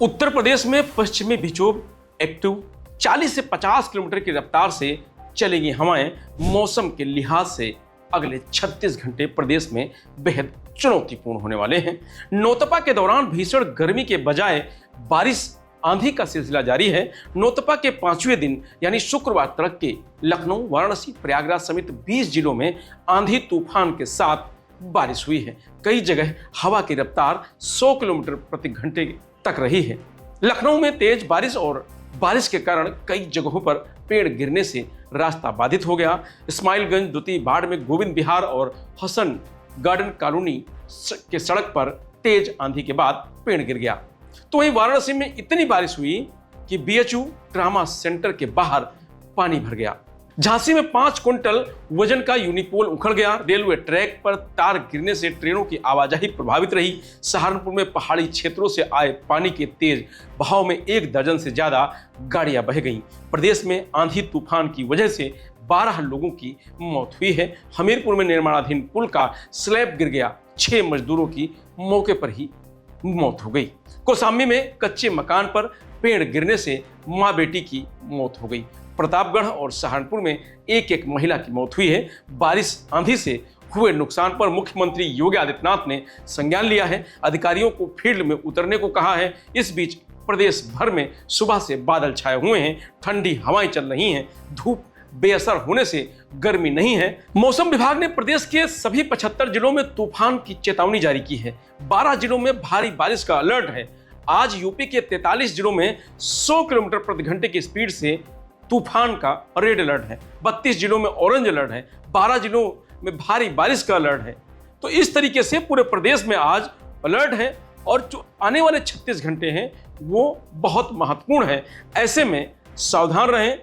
उत्तर प्रदेश में पश्चिमी विक्षोभ एक्टिव 40 से 50 किलोमीटर की रफ्तार से चलेगी हवाएं मौसम के लिहाज से अगले 36 घंटे प्रदेश में बेहद चुनौतीपूर्ण होने वाले हैं। नौतपा के दौरान भीषण गर्मी के बजाय बारिश आंधी का सिलसिला जारी है। नौतपा के 5वें दिन यानी शुक्रवार तड़के लखनऊ, वाराणसी, प्रयागराज समेत 20 जिलों में आंधी तूफान के साथ बारिश हुई है। कई जगह हवा की रफ्तार 100 किलोमीटर प्रति घंटे तक रही है। लखनऊ में तेज बारिश और बारिश के कारण कई जगहों पर पेड़ गिरने से रास्ता बाधित हो गया। इस्माइलगंज, दुती, बाढ़ में गोविंद विहार और हसन गार्डन कॉलोनी के सड़क पर तेज आंधी के बाद पेड़ गिर गया। तो वहीं वाराणसी में इतनी बारिश हुई कि बीएचयू ट्रामा सेंटर के बाहर पानी भर गया। झांसी में 5 क्विंटल वजन का यूनिपोल उखड़ गया। रेलवे ट्रैक पर तार गिरने से ट्रेनों की आवाजाही प्रभावित रही। सहारनपुर में पहाड़ी क्षेत्रों से आए पानी के तेज बहाव में 1 दर्जन से ज्यादा गाड़ियां बह गईं। प्रदेश में आंधी तूफान की वजह से 12 लोगों की मौत हुई है। हमीरपुर में निर्माणाधीन पुल का स्लैब गिर गया। 6 मजदूरों की मौके पर ही मौत हो गई। कौसाम्बी में कच्चे मकान पर पेड़ गिरने से मां बेटी की मौत हो गई। प्रतापगढ़ और सहारनपुर में एक महिला की मौत हुई है। बारिश आंधी से हुए नुकसान पर मुख्यमंत्री योगी आदित्यनाथ ने संज्ञान लिया है। अधिकारियों को फील्ड में उतरने को कहा है। इस बीच प्रदेश भर में सुबह से बादल छाए हुए हैं। ठंडी हवाएं चल रही हैं। धूप बेअसर होने से गर्मी नहीं है। मौसम विभाग ने प्रदेश के सभी 75 जिलों में तूफान की चेतावनी जारी की है। 12 जिलों में भारी बारिश का अलर्ट है। आज यूपी के 43 जिलों में 100 किलोमीटर प्रति घंटे की स्पीड से तूफान का रेड अलर्ट है। 32 जिलों में ऑरेंज अलर्ट है। 12 जिलों में भारी बारिश का अलर्ट है। तो इस तरीके से पूरे प्रदेश में आज अलर्ट है और जो आने वाले 36 घंटे हैं वो बहुत महत्वपूर्ण है। ऐसे में सावधान रहें,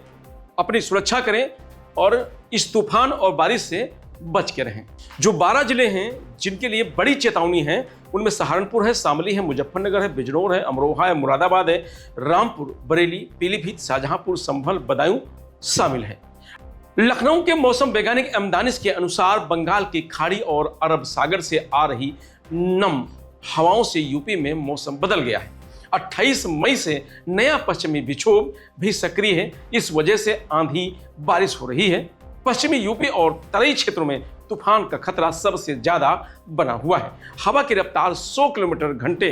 अपनी सुरक्षा करें और इस तूफान और बारिश से बच के रहें। जो 12 जिले हैं जिनके लिए बड़ी चेतावनी है उनमें सहारनपुर है, शामली है, मुजफ्फरनगर है, बिजनौर है, अमरोहा है, मुरादाबाद है, रामपुर, बरेली, पीलीभीत, शाहजहांपुर, संभल, बदायूं शामिल है। लखनऊ के मौसम वैज्ञानिक एम दानिश के अनुसार बंगाल की खाड़ी और अरब सागर से आ रही नम हवाओं से यूपी में मौसम बदल गया है। 28 मई से नया पश्चिमी विक्षोभ भी सक्रिय है। इस वजह से आंधी बारिश हो रही है। पश्चिमी यूपी और तराई क्षेत्रों में तूफान का खतरा सबसे ज्यादा बना हुआ है। हवा की रफ्तार 100 किलोमीटर घंटे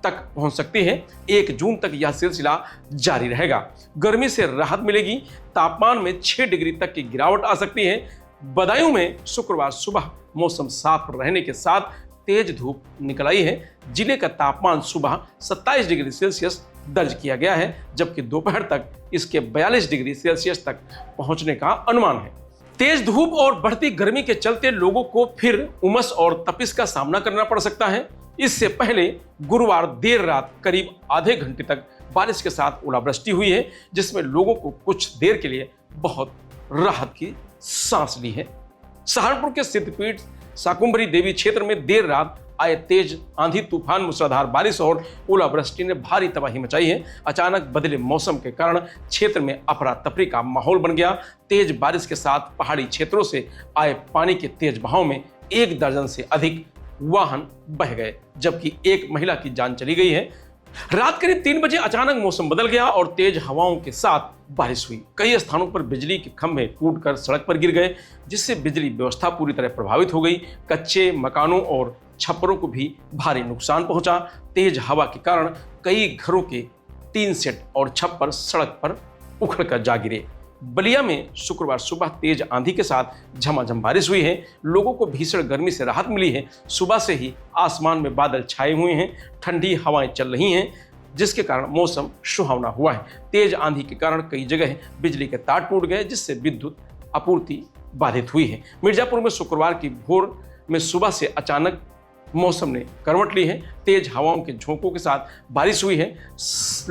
तक पहुंच सकती है। 1 जून तक यह सिलसिला जारी रहेगा। गर्मी से राहत मिलेगी। तापमान में 6 डिग्री तक की गिरावट आ सकती है। बदायूं में शुक्रवार सुबह मौसम साफ रहने के साथ तेज धूप निकल आई है। जिले का तापमान सुबह 27 डिग्री सेल्सियस दर्ज किया गया है, जबकि दोपहर तक इसके 42 डिग्री सेल्सियस तक पहुंचने का अनुमान है। तेज धूप और बढ़ती गर्मी के चलते लोगों को फिर उमस और तपिश का सामना करना पड़ सकता है। इससे पहले गुरुवार देर रात करीब आधे घंटे तक बारिश के साथ ओलावृष्टि हुई है, जिसमें लोगों को कुछ देर के लिए बहुत राहत की सांस ली है। सहारनपुर के सिद्धपीठ शाकुंभरी देवी क्षेत्र में देर रात आए तेज आंधी तूफान, मूसलाधार बारिश और ओलावृष्टि ने भारी तबाही मचाई है। अचानक बदले मौसम के कारण क्षेत्र में अफरा तफरी का माहौल बन गया। तेज बारिश के साथ पहाड़ी क्षेत्रों से आए पानी के तेज बहाव में 1 दर्जन से अधिक वाहन बह गए, जबकि 1 महिला की जान चली गई है। रात करीब 3 बजे अचानक मौसम बदल गया और तेज हवाओं के साथ बारिश हुई। कई स्थानों पर बिजली के खंभे टूटकर सड़क पर गिर गए, जिससे बिजली व्यवस्था पूरी तरह प्रभावित हो गई। कच्चे मकानों और छप्परों को भी भारी नुकसान पहुंचा। तेज हवा के कारण कई घरों के टीन सेट और छप्पर सड़क पर उखड़कर जा गिरे। बलिया में शुक्रवार सुबह तेज आंधी के साथ झमाझम बारिश हुई है। लोगों को भीषण गर्मी से राहत मिली है। सुबह से ही आसमान में बादल छाए हुए हैं। ठंडी हवाएं चल रही हैं, जिसके कारण मौसम सुहावना हुआ है। तेज आंधी के कारण कई जगह बिजली के तार टूट गए, जिससे विद्युत आपूर्ति बाधित हुई है। मिर्जापुर में शुक्रवार की भोर में सुबह से अचानक मौसम ने करवट ली है। तेज हवाओं के झोंकों के साथ बारिश हुई है।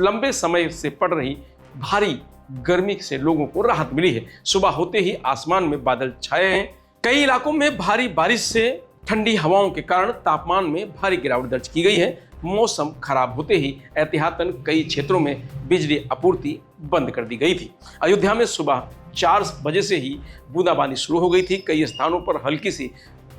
लंबे समय से पड़ रही भारी गर्मी से लोगों को राहत मिली है। सुबह होते ही आसमान में बादल छाए हैं। कई इलाकों में भारी बारिश से ठंडी हवाओं के कारण तापमान में भारी गिरावट दर्ज की गई है। मौसम खराब होते ही एहतियातन कई क्षेत्रों में बिजली आपूर्ति बंद कर दी गई थी। अयोध्या में सुबह 4 बजे से ही बूंदाबांदी शुरू हो गई थी। कई स्थानों पर हल्की सी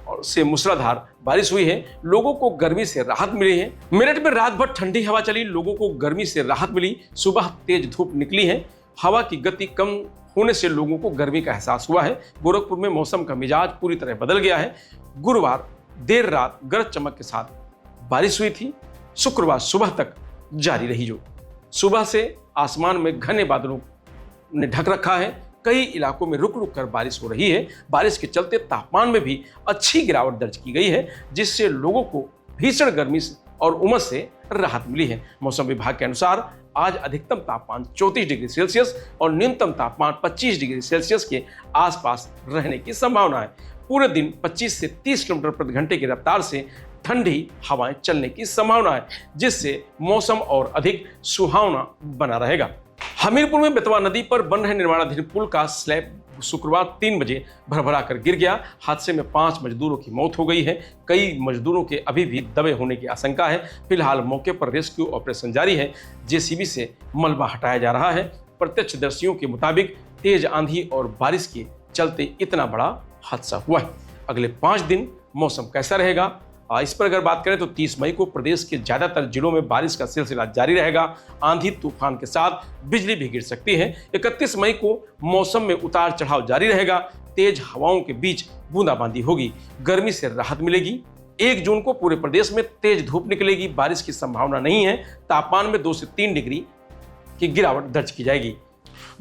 और से मूसलाधार बारिश हुई है। लोगों को गर्मी से राहत मिली है। मेरठ में रात भर ठंडी हवा चली, लोगों को गर्मी से राहत मिली। सुबह तेज धूप निकली है। हवा की गति कम होने से लोगों को गर्मी का एहसास हुआ है। गोरखपुर में मौसम का मिजाज पूरी तरह बदल गया है। गुरुवार देर रात गरज चमक के साथ बारिश हुई थी। शुक्रवार सुबह तक जारी रही। जो सुबह से आसमान में घने बादलों ने ढक रखा है। कई इलाकों में रुक रुक कर बारिश हो रही है। बारिश के चलते तापमान में भी अच्छी गिरावट दर्ज की गई है, जिससे लोगों को भीषण गर्मी और उमस से राहत मिली है। मौसम विभाग के अनुसार आज अधिकतम तापमान 34 डिग्री सेल्सियस और न्यूनतम तापमान 25 डिग्री सेल्सियस के आसपास रहने की संभावना है। पूरे दिन 25 से 30 किलोमीटर प्रति घंटे की रफ्तार से ठंडी हवाएं चलने की संभावना है, जिससे मौसम और अधिक सुहावना बना रहेगा। हमीरपुर में बेतवा नदी पर बन रहे निर्माणाधीन पुल का स्लैब शुक्रवार 3 बजे भरभरा कर गिर गया। हादसे में 5 मजदूरों की मौत हो गई है। कई मजदूरों के अभी भी दबे होने की आशंका है। फिलहाल मौके पर रेस्क्यू ऑपरेशन जारी है। जेसीबी से मलबा हटाया जा रहा है। प्रत्यक्षदर्शियों के मुताबिक तेज आंधी और बारिश के चलते इतना बड़ा हादसा हुआ है। अगले 5 दिन मौसम कैसा रहेगा, इस पर अगर बात करें तो 30 मई को प्रदेश के ज्यादातर जिलों में बारिश का सिलसिला जारी रहेगा। आंधी तूफान के साथ बिजली भी गिर सकती है। 31 मई को मौसम में उतार चढ़ाव जारी रहेगा। तेज हवाओं के बीच बूंदाबांदी होगी। गर्मी से राहत मिलेगी। 1 जून को पूरे प्रदेश में तेज धूप निकलेगी। बारिश की संभावना नहीं है। तापमान में 2 से 3 डिग्री की गिरावट दर्ज की जाएगी।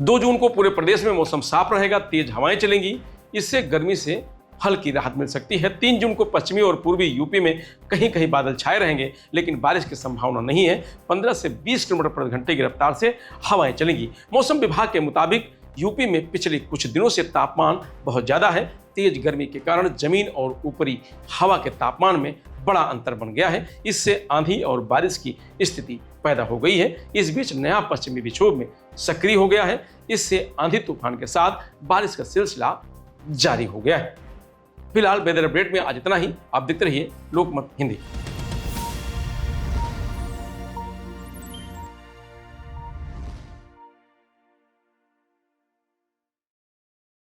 2 जून को पूरे प्रदेश में मौसम साफ रहेगा। तेज हवाएं चलेंगी। इससे गर्मी से हल्की राहत मिल सकती है। 3 जून को पश्चिमी और पूर्वी यूपी में कहीं कहीं बादल छाए रहेंगे, लेकिन बारिश की संभावना नहीं है। 15 से 20 किलोमीटर प्रति घंटे की रफ्तार से हवाएं चलेंगी। मौसम विभाग के मुताबिक यूपी में पिछले कुछ दिनों से तापमान बहुत ज्यादा है। तेज गर्मी के कारण जमीन और ऊपरी हवा के तापमान में बड़ा अंतर बन गया है। इससे आंधी और बारिश की स्थिति पैदा हो गई है। इस बीच नया पश्चिमी विक्षोभ में सक्रिय हो गया है। इससे आंधी तूफान के साथ बारिश का सिलसिला जारी हो गया है। फिलहाल वेदर अपडेट में आज इतना ही। आप देखते रहिए लोकमत हिंदी।